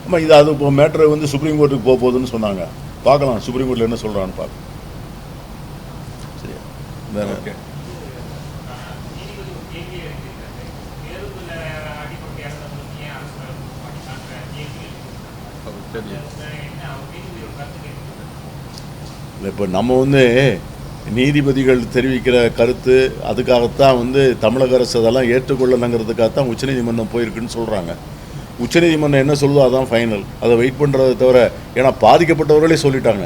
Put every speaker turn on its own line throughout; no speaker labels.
ஆமாம், இது அது இப்போ மேட்ரு வந்து சுப்ரீம் கோர்ட்டுக்கு போக போகுதுன்னு சொன்னாங்க. பார்க்கலாம் சுப்ரீம் கோர்ட்டில் என்ன சொல்கிறான்னு பார்க்கலாம். சரியா? வேற ஓகே. இப்போ நம்ம வந்து நீதிபதிகள் தெரிவிக்கிற கருத்து அதுக்காகத்தான் வந்து தமிழக அரசு அதெல்லாம் ஏற்றுக்கொள்ளணுங்கிறதுக்காகத்தான் உச்சநீதிமன்றம் போயிருக்குன்னு சொல்கிறாங்க. உச்சநீதிமன்றம் என்ன சொல்லுதோ அதான் ஃபைனல். அதை வெயிட் பண்ணுறதை தவிர, ஏன்னா பாதிக்கப்பட்டவர்களே சொல்லிட்டாங்க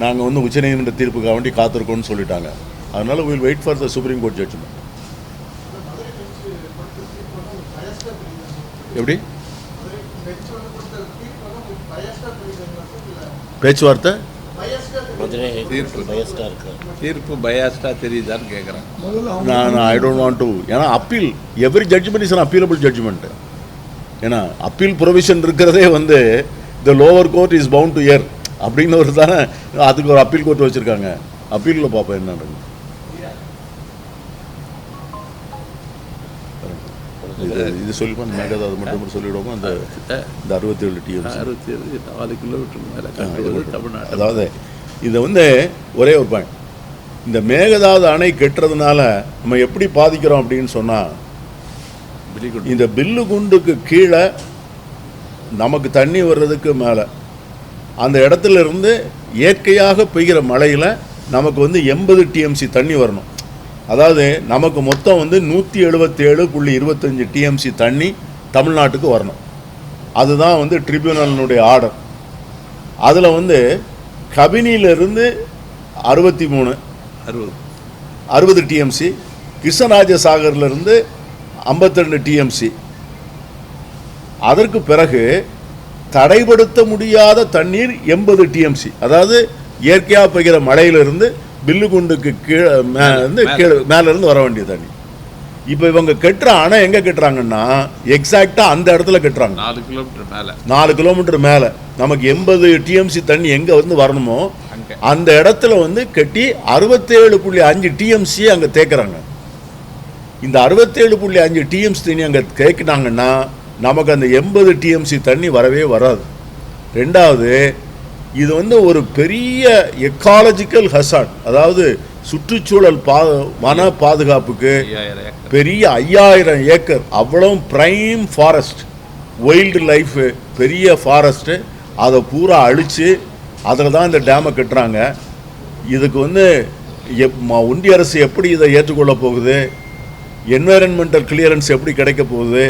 நாங்கள் வந்து உச்சநீதிமன்ற தீர்ப்புக்காக வேண்டி காத்திருக்கோம்னு சொல்லிட்டாங்க. அதனால will wait for the supreme court judgement. எப்படி பேச்சுவார்த்தை
தீர்ப்பு பயாஸ்டா தெரியுதான்னு கேட்குறேன்
நான். I don't want to. ஏன்னா appeal, every judgement is an appealable judgement. ஏன்னா அப்பீல் ப்ரொவிஷன் இருக்கிறதே வந்து the lower court is bound to hear அப்படின்னு ஒரு தானே, அதுக்கு ஒரு அப்பீல் கோர்ட் வச்சுருக்காங்க. அப்பீலில் பார்ப்போம் என்ன நடக்குது. இது சொல்லிப்போம், அந்த மேகதாது மட்டும் சொல்லிவிடுவோம். அந்த 67 டிஎம்சி
4 கிலோமீட்டருக்கு மேலே தமிழ்நாடு.
அதாவது இதை வந்து ஒரே ஒரு பாயிண்ட், இந்த மேகதாது அணை கட்டுறதுனால நம்ம எப்படி பாதிக்கிறோம் அப்படின்னு சொன்னால், இந்த பில்லு குண்டுக்கு கீழே நமக்கு தண்ணி வர்றதுக்கு மேலே அந்த இடத்துல இருந்து இயற்கையாக பெய்கிற மழையில் நமக்கு வந்து 80 டிஎம்சி தண்ணி வரணும். அதாவது நமக்கு மொத்தம் வந்து 177.25 டிஎம்சி தண்ணி தமிழ்நாட்டுக்கு வரணும். அதுதான் வந்து ட்ரிபியூனலினுடைய ஆர்டர். அதில் வந்து கபினியிலிருந்து 60 டிஎம்சி, கிருஷ்ணராஜசாகர்லேருந்து 52 டிஎம்சி. அதற்கு பிறகு தடைப்படுத்த முடியாத தண்ணீர் 80 டிஎம்சி. அதாவது இயற்கையாக பெய்கிற மழையிலிருந்து பில்லுகுண்டுக்கு மேலேருந்து வர வேண்டிய தண்ணி. இப்போ இவங்க கட்டுற அணை எங்கே கட்டுறாங்கன்னா எக்ஸாக்டாக அந்த இடத்துல கட்டுறாங்க. 4 கிலோமீட்டர் மேலே நமக்கு 80 டிஎம்சி தண்ணி எங்கே வந்து வரணுமோ அந்த இடத்துல வந்து கட்டி 67.5 டிஎம்சியை அங்கே தேக்குறாங்க. இந்த 67.5 டிஎம்சி தண்ணி அங்கே தேக்கினாங்கன்னா நமக்கு அந்த 80 டிஎம்சி தண்ணி வரவே வராது. ரெண்டாவது, இது வந்து ஒரு பெரிய எக்காலஜிக்கல் ஹசார்ட், அதாவது சுற்றுச்சூழல் வன பாதுகாப்புக்கு பெரிய 5000 ஏக்கர் அவ்வளோ பிரைம் ஃபாரஸ்ட், வைல்டு லைஃப் பெரிய ஃபாரஸ்ட்டு, அதை பூரா அழித்து அதில் தான் இந்த டேமை கட்டுறாங்க. இதுக்கு வந்து ஒன்றிய அரசு எப்படி இதை ஏற்றுக்கொள்ள போகுது, என்வைரன்மெண்டல் கிளியரன்ஸ் எப்படி கிடைக்க போகுது,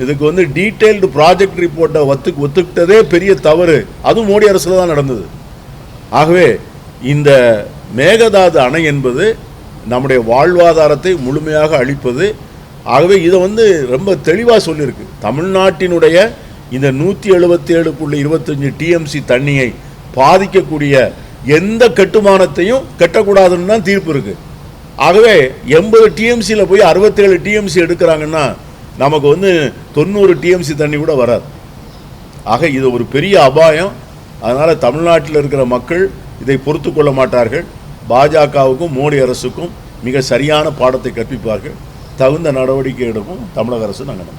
இதுக்கு வந்து டீட்டெயில்டு ப்ராஜெக்ட் ரிப்போர்ட்டை ஒத்துக்கிட்டதே பெரிய தவறு. அதுவும் மோடி அரசில் தான் நடந்தது. ஆகவே இந்த மேகதாது அணை என்பது நம்முடைய வாழ்வாதாரத்தை முழுமையாக அளிப்பது. ஆகவே இதை வந்து ரொம்ப தெளிவாக சொல்லியிருக்கு. தமிழ்நாட்டினுடைய இந்த 177.25 டிஎம்சி தண்ணியை பாதிக்கக்கூடிய எந்த கட்டுமானத்தையும் கட்டக்கூடாதுன்னு தான் தீர்ப்பு இருக்குது. ஆகவே 80 டிஎம்சியில் போய் 67 டிஎம்சி எடுக்கிறாங்கன்னா நமக்கு வந்து 90 டிஎம்சி தண்ணி கூட வராது. ஆக இது ஒரு பெரிய அபாயம். அதனால் தமிழ்நாட்டில் இருக்கிற மக்கள் இதை பொறுத்து கொள்ள மாட்டார்கள். பாஜகவுக்கும் மோடி அரசுக்கும் மிக சரியான பாடத்தை கற்பிப்பார்கள். தகுந்த நடவடிக்கை எடுக்கும் தமிழக அரசு. நாங்கள்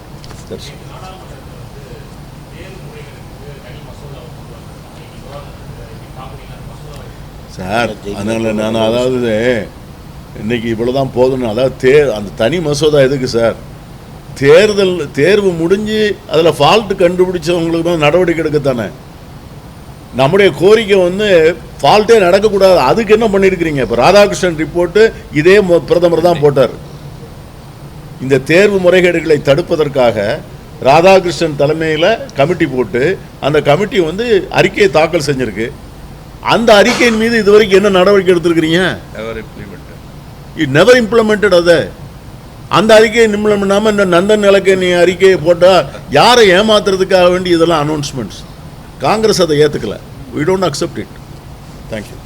சார் அதனால் நான் அதாவது இன்னைக்கு இவ்வளோதான் போதுன்னு, அதாவது அந்த தனி மசோதா எதுக்கு சார்? தேர்வு முடிஞ்சு அதில் ஃபால்ட்டு கண்டுபிடிச்சவங்களுக்கு தான் நடவடிக்கை எடுக்கத்தானே. நம்முடைய கோரிக்கை வந்து ஃபால்ட்டே நடக்கக்கூடாது. அதுக்கு என்ன பண்ணியிருக்கிறீங்க? இப்போ ராதாகிருஷ்ணன் ரிப்போர்ட்டு இதே பிரதமர் தான் போட்டார். இந்த தேர்வு முறைகேடுகளை தடுப்பதற்காக ராதாகிருஷ்ணன் தலைமையில் கமிட்டி போட்டு அந்த கமிட்டி வந்து அறிக்கையை தாக்கல் செஞ்சிருக்கு. அந்த அறிக்கையின் மீது இதுவரைக்கும் என்ன நடவடிக்கை எடுத்திருக்கிறீங்க? Never implemented. அதை அந்த அறிக்கையை இம்ப்ளிமெண்ட் பண்ணாமல் இந்த நந்தன் நிலக்கணி அறிக்கையை போட்டால் யாரை ஏமாத்துறதுக்காக வேண்டி இதெல்லாம் அனௌன்ஸ்மெண்ட்ஸ். காங்கிரஸ் அதை ஏற்றுக்கல. we don't accept it. Thank you.